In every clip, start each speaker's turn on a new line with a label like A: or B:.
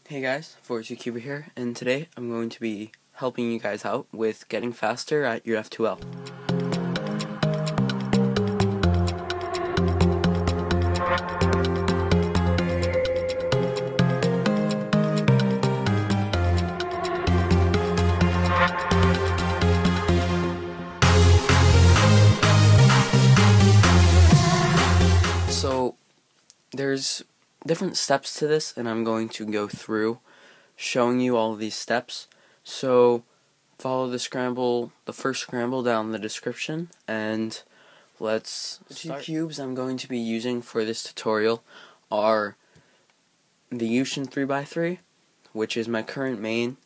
A: Hey guys, 42Cuber here, and today I'm going to be helping you guys out with getting faster at your F2L. So there's different steps to this, and I'm going to go through showing you all of these steps. So follow the first scramble down in the description, and let's start. The 2 cubes I'm going to be using for this tutorial are the Yushin 3x3, which is my current main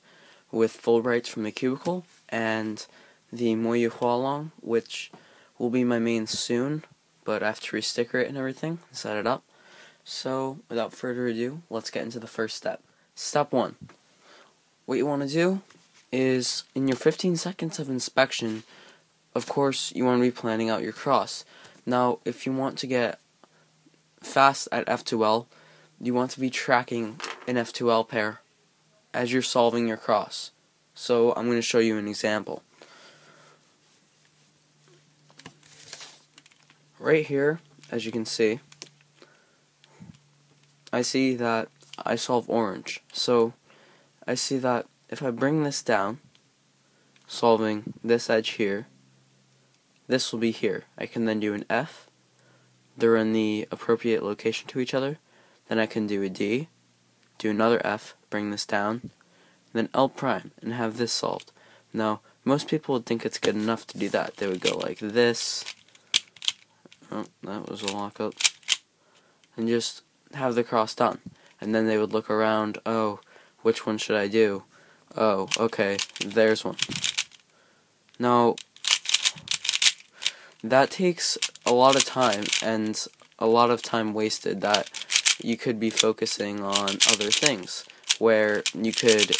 A: with full rights from the cubicle, and the Moyu Hualong, which will be my main soon, but I have to re-sticker it and everything, and set it up. So, without further ado, let's get into the first step. Step 1. What you want to do is, in your 15 seconds of inspection, of course, you want to be planning out your cross. Now, if you want to get fast at F2L, you want to be tracking an F2L pair as you're solving your cross. So, I'm going to show you an example. Right here, as you can see, I see that I solve orange. So I see that if I bring this down, solving this edge here, this will be here. I can then do an F. They're in the appropriate location to each other. Then I can do a D, do another F, bring this down, then L prime, and have this solved. Now, most people would think it's good enough to do that. They would go like this. Oh, that was a lockup. And just have the cross done. And then they would look around, oh, which one should I do? Oh, okay, there's one. Now, that takes a lot of time, and a lot of time wasted that you could be focusing on other things. Where you could,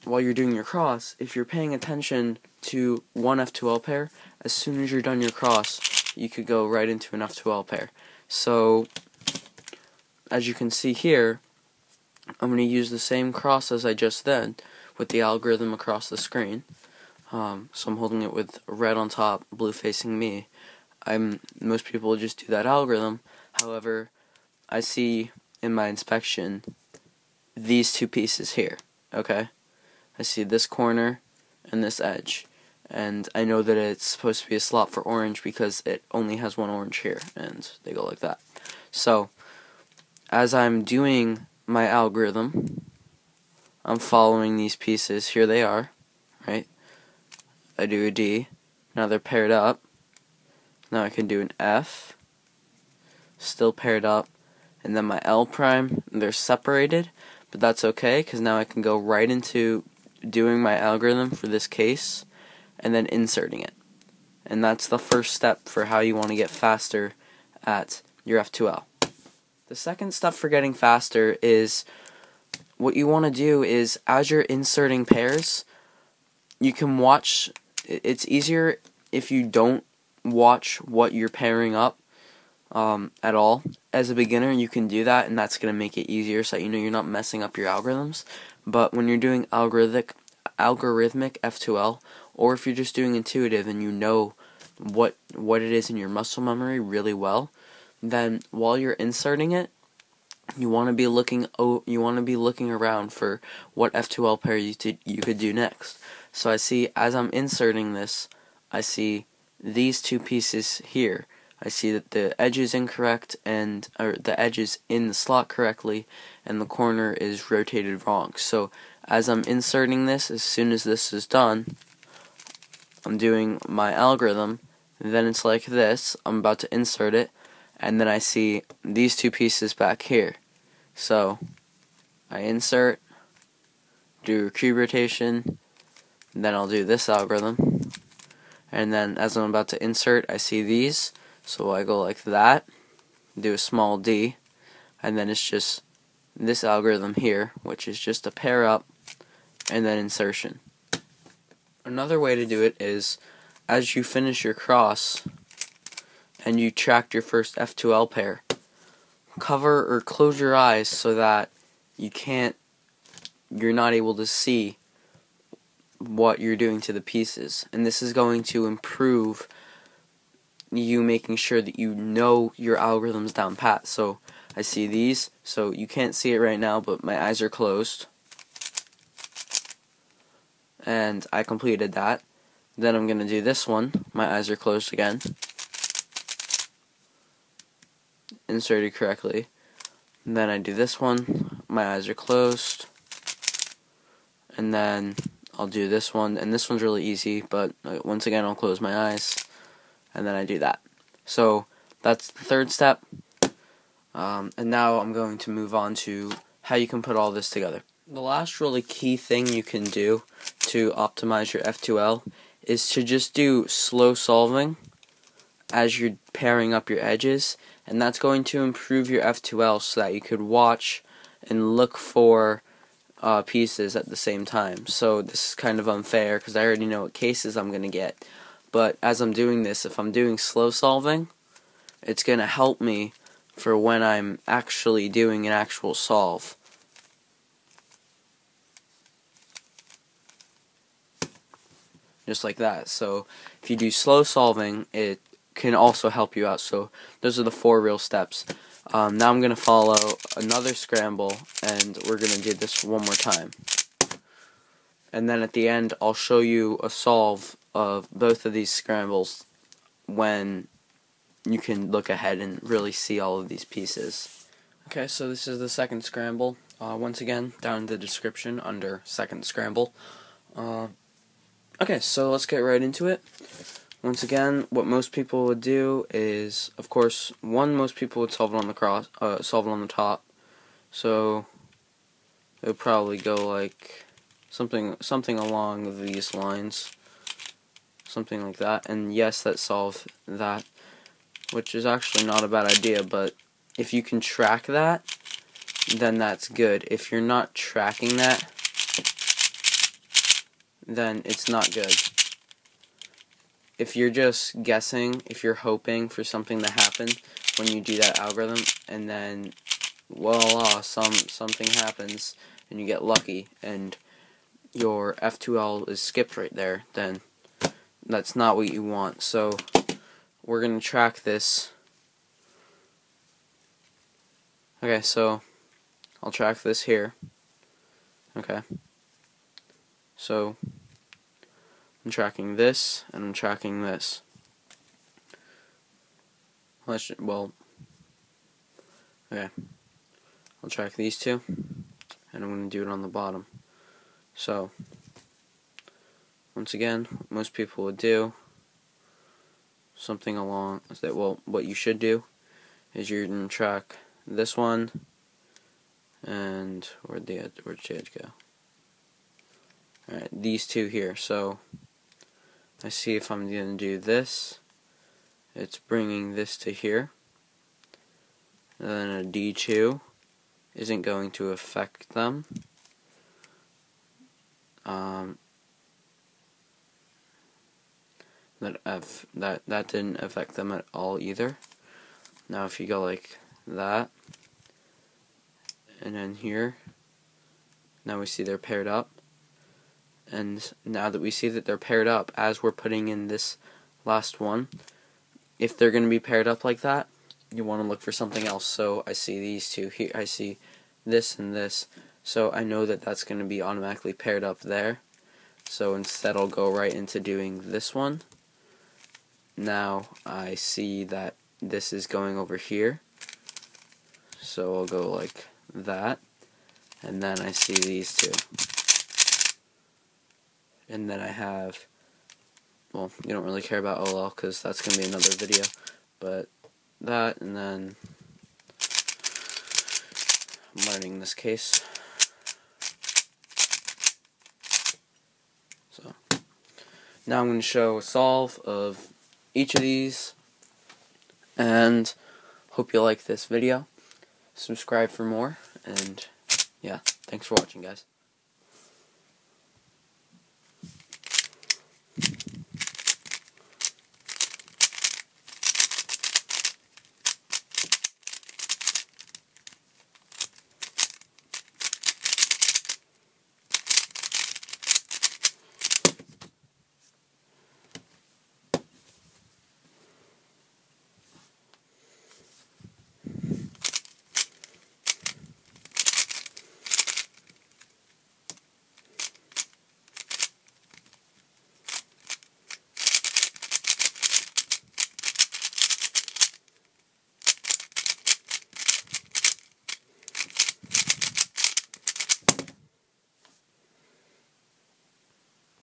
A: while you're doing your cross, if you're paying attention to one F2L pair, as soon as you're done your cross, you could go right into an F2L pair. So, as you can see here, I'm going to use the same cross as I just did, with the algorithm across the screen. So I'm holding it with red on top, blue facing me. Most people just do that algorithm. However, I see in my inspection these two pieces here, okay? I see this corner and this edge, and I know that it's supposed to be a slot for orange because it only has one orange here, and they go like that. So, as I'm doing my algorithm, I'm following these pieces. Here they are, right? I do a D. Now they're paired up. Now I can do an F. Still paired up. And then my L prime, they're separated, but that's okay because now I can go right into doing my algorithm for this case and then inserting it. And that's the first step for how you want to get faster at your F2L. The second step for getting faster is, what you want to do is, as you're inserting pairs, you can watch. It's easier if you don't watch what you're pairing up at all. As a beginner, you can do that, and that's going to make it easier so that you know you're not messing up your algorithms. But when you're doing algorithmic F2L, or if you're just doing intuitive and you know what it is in your muscle memory really well, then while you're inserting it, you want to be looking around for what F2L pair you could do next. So I see, as I'm inserting this, I see these two pieces here. I see that the edge is incorrect, or the edge is in the slot correctly, and the corner is rotated wrong. So as I'm inserting this, as soon as this is done, I'm doing my algorithm. Then it's like this. I'm about to insert it, and then I see these two pieces back here. So I insert, do cube rotation, then I'll do this algorithm, and then as I'm about to insert, I see these. So I go like that, do a small D, and then it's just this algorithm here, which is just a pair up, and then insertion. Another way to do it is, as you finish your cross, and you tracked your first F2L pair, cover or close your eyes so that you're not able to see what you're doing to the pieces, and this is going to improve you making sure that you know your algorithms down pat. So I see these, so you can't see it right now, but my eyes are closed, and I completed that. Then I'm going to do this one, my eyes are closed again, inserted correctly. And then I do this one, my eyes are closed, and then I'll do this one, and this one's really easy, but once again I'll close my eyes, and then I do that. So that's the third step, and now I'm going to move on to how you can put all this together. The last really key thing you can do to optimize your F2L is to just do slow solving as you're pairing up your edges, and that's going to improve your F2L so that you could watch and look for pieces at the same time. So this is kind of unfair because I already know what cases I'm going to get, but as I'm doing this, if I'm doing slow solving, it's going to help me for when I'm actually doing an actual solve. Just like that. So if you do slow solving, it can also help you out. So those are the 4 real steps. Now I'm going to follow another scramble, and we're going to do this one more time. And then at the end, I'll show you a solve of both of these scrambles when you can look ahead and really see all of these pieces. Okay, so this is the second scramble. Once again, down in the description under second scramble. Okay, so let's get right into it. Once again, what most people would do is, of course, most people would solve it on the solve it on the top. So it would probably go like something along these lines, something like that. And yes, that solved that, which is actually not a bad idea. But if you can track that, then that's good. If you're not tracking that, then it's not good. If you're just guessing, if you're hoping for something to happen when you do that algorithm, and then voila, something happens and you get lucky and your F2L is skipped right there, then that's not what you want. So we're going to track this. Okay, so I'll track this here. Okay. So I'm tracking this, and I'm tracking this. Okay. I'll track these two, and I'm going to do it on the bottom. So, once again, most people would do something along that. Well, what you should do is you're going to track this one, and where'd the edge go? Alright, these two here. So I see if I'm going to do this, it's bringing this to here, and then a D2 isn't going to affect them. That didn't affect them at all either. Now if you go like that, and then here, now we see they're paired up. And now that we see that they're paired up, as we're putting in this last one, if they're going to be paired up like that, you want to look for something else. So I see these two here, I see this and this, so I know that that's going to be automatically paired up there. So instead I'll go right into doing this one. Now I see that this is going over here, so I'll go like that, and then I see these two. And then I have, well, you don't really care about OL because that's going to be another video, but that, and then I'm learning this case. So now I'm going to show a solve of each of these, and hope you like this video. Subscribe for more, and yeah, thanks for watching, guys.